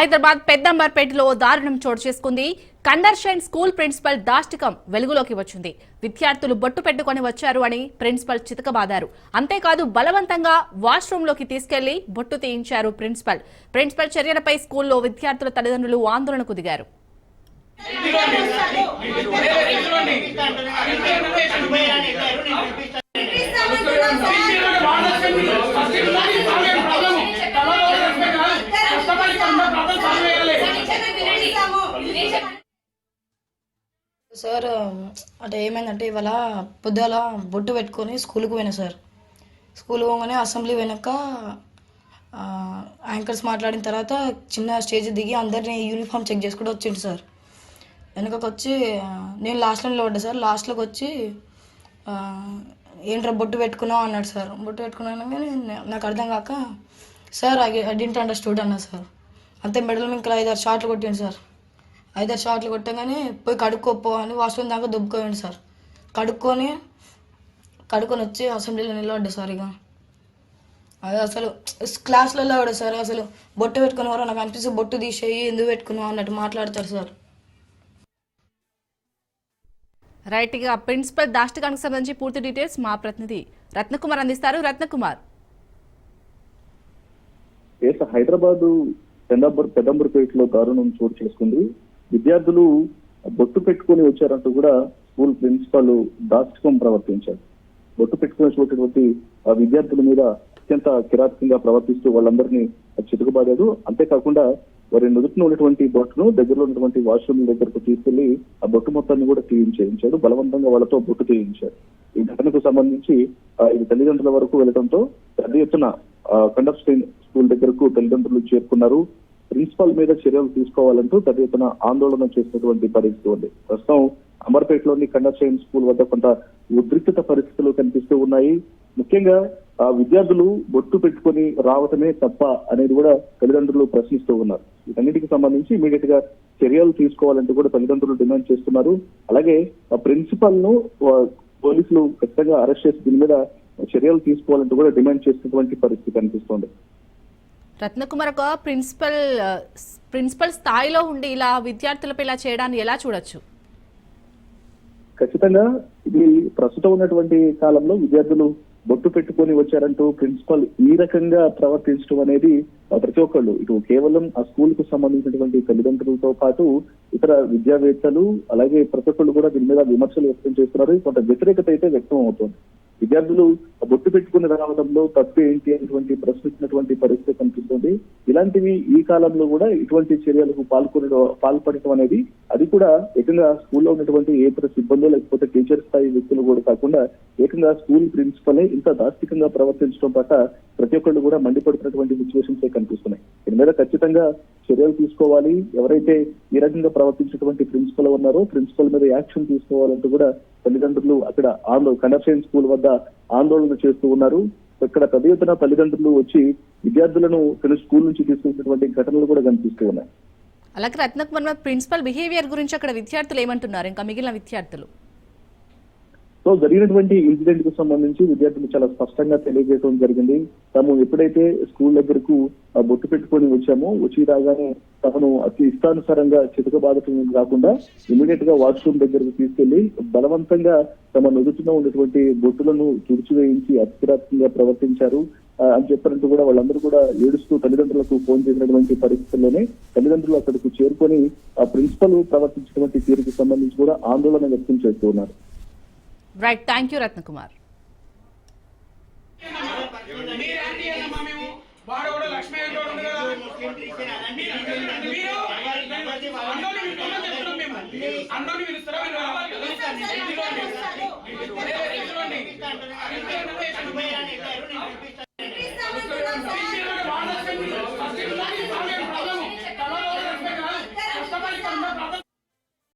హైదరాబాద్ పెద్దంబర్పేటలో దారుణం చోటు చేసుకుంది. కండర్షైన్ స్కూల్ ప్రిన్సిపల్ దాష్టికం వెలుగులోకి వచ్చింది. విద్యార్థులు బొట్టు పెట్టుకొని వచ్చారు అని ప్రిన్సిపల్ చితకబాదారు. అంతేకాదు బలవంతంగా వాష్రూంలోకి తీసుకెళ్లి బొట్టు తీయించారు ప్రిన్సిపల్ చర్యలపై స్కూల్లో విద్యార్థుల తల్లిదండ్రులు ఆందోళనకు దిగారు. సార్ అంటే ఏమైందంటే ఇవాళ పొద్దుల బొట్టు పెట్టుకొని స్కూల్కి పోయినా సార్. స్కూల్ పోగానే అసెంబ్లీ వెనక యాంకర్స్ మాట్లాడిన తర్వాత చిన్న స్టేజ్ దిగి అందరినీ యూనిఫామ్ చెక్ చేసుకుంటూ వచ్చిండు సార్. వెనకకి వచ్చి నేను లాస్ట్లో నిలబడ్డా సార్. లాస్ట్లోకి వచ్చి ఏంట్రా బొట్టు పెట్టుకున్నావు అన్నాడు సార్. బొట్టు పెట్టుకున్నాను కానీ నాకు అర్థం కాక సార్ ఐ డింట్ అండర్స్టూడ్ అన్నా సార్. అంతే మెడల్ ఇంకా 5-6 షాట్లు కొట్టిండు సార్. 5-6 షాట్లు కొట్టగానే పోయి కడుక్కోపో అని వాష్రూమ్ దాకా దుబ్బుకోండి సార్. కడుక్కొని వచ్చి అసెంబ్లీలో నిలబడ్డా సార్. ఇక అది అసలు క్లాస్లలో కూడా సార్ అసలు బొట్టు పెట్టుకునేవారు నాకు అనిపిస్తే బొట్టు తీసేయి ఎందుకు పెట్టుకున్నావు అన్నట్టు మాట్లాడతారు సార్. రైట్, ఇక ప్రిన్సిపల్ దాష్టికానికి సంబంధించి పూర్తి డీటెయిల్స్ మా ప్రతినిధి రత్నకుమార్ అందిస్తారు. రత్నకుమార్, హైదరాబాద్ పెద్దంబర్పేటలో దారుణం చోటు చేసుకుంది. విద్యార్థులు బొట్టు పెట్టుకుని వచ్చారంటూ కూడా స్కూల్ ప్రిన్సిపల్ దాష్టికం ప్రవర్తించారు. బొట్టు పెట్టుకుని వచ్చినటువంటి ఆ విద్యార్థుల మీద అత్యంత కిరాతకంగా ప్రవర్తిస్తూ వాళ్ళందరినీ చితకబాదాడు. అంతేకాకుండా వారి నుదుటిన ఉన్నటువంటి బొట్టును దగ్గరలో ఉన్నటువంటి వాష్రూమ్ దగ్గరకు తీసుకెళ్లి ఆ బొట్టు మొత్తాన్ని కూడా తీయించాడు. బలవంతంగా వాళ్ళతో బొట్టు తీయించాడు. ఈ ఘటనకు సంబంధించి ఇది తల్లిదండ్రుల వరకు వెళ్లడంతో పెద్ద ఎత్తున కండర్షైన్ స్కూల్ దగ్గరకు తల్లిదండ్రులు చేరుకున్నారు. ప్రిన్సిపాల్ మీద చర్యలు తీసుకోవాలంటూ పెద్ద ఎత్తున ఆందోళన చేసినటువంటి పరిస్థితి ఉంది. ప్రస్తుతం అమర్పేటలోని కండర్షైన్ స్కూల్ వద్ద కొంత ఉద్రిక్తత పరిస్థితులు కనిపిస్తూ ఉన్నాయి. ముఖ్యంగా ఆ విద్యార్థులు బొట్టు పెట్టుకొని రావటమే తప్ప అనేది కూడా తల్లిదండ్రులు ప్రశ్నిస్తూ ఉన్నారు. వీటన్నిటికి సంబంధించి ఇమీడియట్ గా చర్యలు తీసుకోవాలంటూ కూడా తల్లిదండ్రులు డిమాండ్ చేస్తున్నారు. అలాగే ఆ ప్రిన్సిపల్ ను పోలీసులు ఖచ్చితంగా అరెస్ట్ చేసి దీని మీద చర్యలు తీసుకోవాలంటూ కూడా డిమాండ్ చేసినటువంటి పరిస్థితి కనిపిస్తోంది. రత్నకుమార్, ఒక ప్రిన్సిపల్ స్థాయిలో ఉండి ఇలా విద్యార్థులపై ఇలా చేయడాన్ని ఎలా చూడొచ్చు? ఖచ్చితంగా ఇది ప్రస్తుతం ఉన్నటువంటి కాలంలో విద్యార్థులు బొట్టు పెట్టుకొని వచ్చారంటూ ప్రిన్సిపల్ ఈ రకంగా ప్రవర్తించడం అనేది ప్రతి ఒక్కళ్ళు ఇటు కేవలం ఆ స్కూల్ కు సంబంధించినటువంటి తల్లిదండ్రులతో పాటు ఇతర విద్యావేత్తలు అలాగే ప్రతి ఒక్కళ్ళు కూడా దీని మీద విమర్శలు వ్యక్తం చేస్తున్నారు. కొంత వ్యతిరేకత అయితే వ్యక్తం అవుతోంది. విద్యార్థులు బొట్టు పెట్టుకుని రావడంలో తప్పు ఏంటి అనేటువంటి ప్రశ్నించినటువంటి పరిస్థితి కనిపిస్తుంది. ఇలాంటివి ఈ కాలంలో కూడా ఇటువంటి చర్యలకు పాల్పడటం అనేది అది కూడా ఏకంగా స్కూల్లో ఉన్నటువంటి ఇతర సిబ్బంది లేకపోతే టీచర్ స్థాయి వ్యక్తులు కూడా కాకుండా ఏకంగా స్కూల్ ప్రిన్సిపలే ఇంత దాష్టికంగా ప్రవర్తించడం పట్ల ప్రతి ఒక్కళ్ళు కూడా మండిపడుతున్నటువంటి సిచ్యువేషన్స్ కనిపిస్తున్నాయి. దీని మీద ఖచ్చితంగా చర్యలు తీసుకోవాలి. ఎవరైతే ఈ రకంగా ప్రవర్తించినటువంటి ప్రిన్సిపల్ ఉన్నారో ప్రిన్సిపల్ మీద యాక్షన్ తీసుకోవాలంటూ కూడా తల్లిదండ్రులు అక్కడ కండర్షైన్ స్కూల్ వద్ద ఆందోళన చేస్తూ ఉన్నారు. ఇక్కడ పెద్ద ఎత్తున తల్లిదండ్రులు వచ్చి విద్యార్థులను స్కూల్ నుంచి తీసుకొచ్చినటువంటి ఘటనలు కూడా కనిపిస్తూ ఉన్నాయి. అలాగే రత్నకుమార్, ప్రిన్సిపల్ బిహేవియర్ గురించి అక్కడ విద్యార్థులు ఏమంటున్నారు, ఇంకా మిగిలిన విద్యార్థులు? సో జరిగినటువంటి ఇన్సిడెంట్ కు సంబంధించి విద్యార్థులు చాలా స్పష్టంగా తెలియజేయడం జరిగింది. తాము ఎప్పుడైతే స్కూల్ దగ్గరకు బొట్టు పెట్టుకొని వచ్చి రాగానే తమను అతి ఇష్టానుసారంగా చితకబాదటం కాకుండా ఇమీడియట్ గా వాష్రూమ్ దగ్గరకు తీసుకెళ్లి బలవంతంగా తమ నుదుటిన ఉన్నటువంటి బొట్టులను తుడిచివేయించి అతికిరాత్మకంగా ప్రవర్తించారు అని చెప్పారంటూ కూడా వాళ్ళందరూ కూడా ఏడుస్తూ తల్లిదండ్రులకు ఫోన్ చేసినటువంటి పరిస్థితుల్లోనే తల్లిదండ్రులు అక్కడికి చేరుకొని ఆ ప్రిన్సిపల్ ప్రవర్తించినటువంటి తీరుకు సంబంధించి కూడా ఆందోళన వ్యక్తం చేస్తూ ఉన్నారు. Right, thank you Ratnakumar. అందరూ